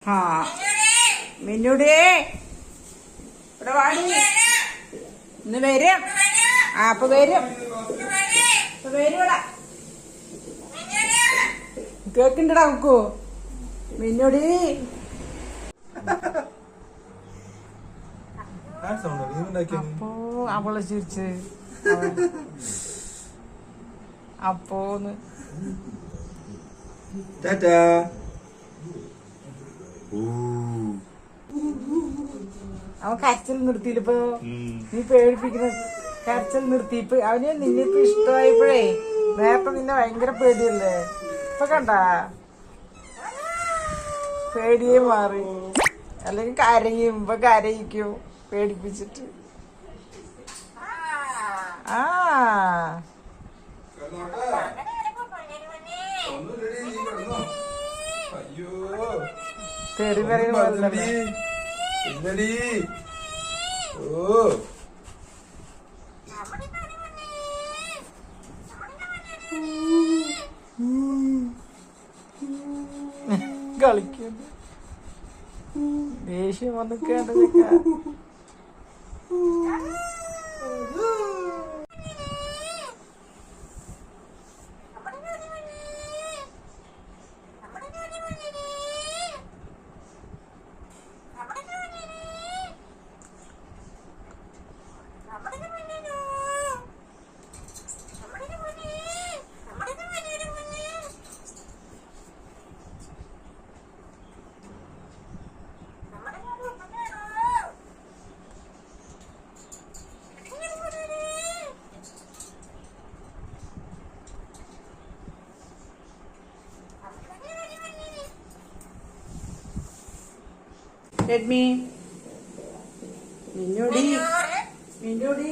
ആ മിന്നുടേ ഇവിടെ വാടി ഇന്ന് വരും. ആ അപ്പൊ വരും. ഇപ്പൊ വരൂടാ. കേക്കണ്ടടാ നോക്കൂ മിന്നുടി. അപ്പോ അവളെ ചിരിച്ച് അപ്പോന്ന് അവൻ കരച്ചിൽ നിർത്തിയില്ലപ്പോ. നീ പേടിപ്പിക്കുന്ന കരച്ചിൽ നിർത്തിയപ്പോ അവന് നിന്നിപ്പോ ഇഷ്ടമായപ്പോഴേ നേരത്തെ നിന്നെ ഭയങ്കര പേടിയല്ലേ. ഇപ്പൊ കണ്ട പേടിയെ മാറി. അല്ലെങ്കിൽ കരയും. ഇപ്പൊ കരയിക്കും പേടിപ്പിച്ചിട്ട്. ആ തെറി പറയുന്ന കളിക്കുന്നു. ദേഷ്യം വന്ന് കേട്ടതൊക്കെ മിന്നോടി മിന്നോടി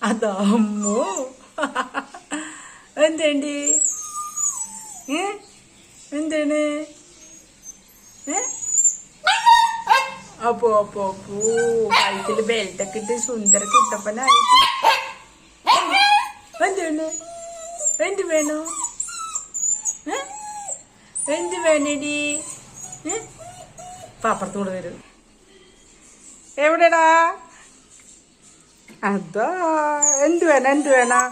അതമ്മോ എന്തേണ്ടി എന്താണ് അപ്പോ അപ്പോ അപ്പോ കഴുത്തില് ബെൽറ്റൊക്കെ ഇട്ട് സുന്ദര കുട്ടപ്പനായിട്ട് എന്താണ് എന്ത് വേണോ എന്ത് വേണേടി പാപ്പറത്തൂടെ വരും. എവിടെടാ അതാ എന്ത് വേണം എന്ത് വേണം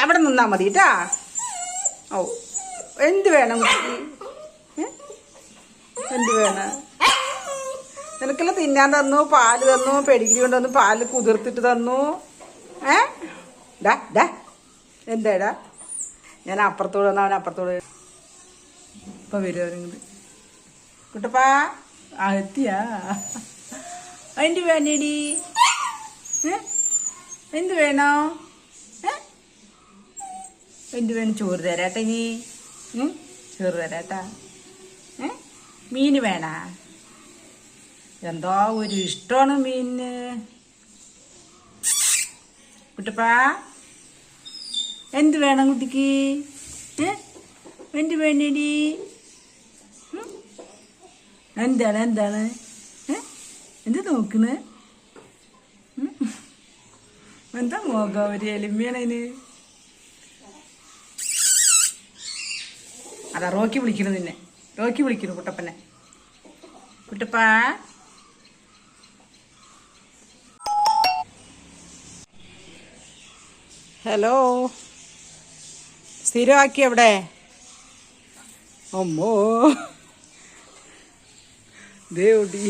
അവിടെ നിന്നാ മതി കേട്ടാ. ഓ എന്ത് വേണം എന്ത് വേണം? നിനക്കെല്ലാം തിന്നാൻ തന്നു, പാല് തന്നു, പെഡിഗ്രി കൊണ്ട് വന്നു, പാല് കുതിർത്തിട്ട് തന്നു. ഡാ എന്താടാ ഞാൻ അപ്പുറത്തോട് വന്ന അവൻ അപ്പുറത്തോട് ഇപ്പൊ വരുവാ കുട്ടപ്പാ എത്തിയാ. എന്ത് വേണേടി എന്ത് വേണോ എന്ത് വേണം? ചോറ് തരാട്ടെ ഇനി ചോറ് തരാട്ടാ. മീന് വേണ? എന്താ ഒരു ഇഷ്ടമാണ് മീനിന്. കുട്ടപ്പാ എന്ത് വേണം കുട്ടിക്ക്? എന്ത് വേണേടി? എന്താണ് എന്താണ് എന്ത് നോക്കണ്? എന്താ മോക ഒരു എലിമ്യാണതിന്. അതാ റോക്കി വിളിക്കുന്നു നിന്നെ. റോക്കി വിളിക്കുന്നു കുട്ടപ്പനെ. കുട്ടപ്പ ഹലോ. സ്ഥിരമാക്കി അവിടെ. അമ്മോ ദേവടി.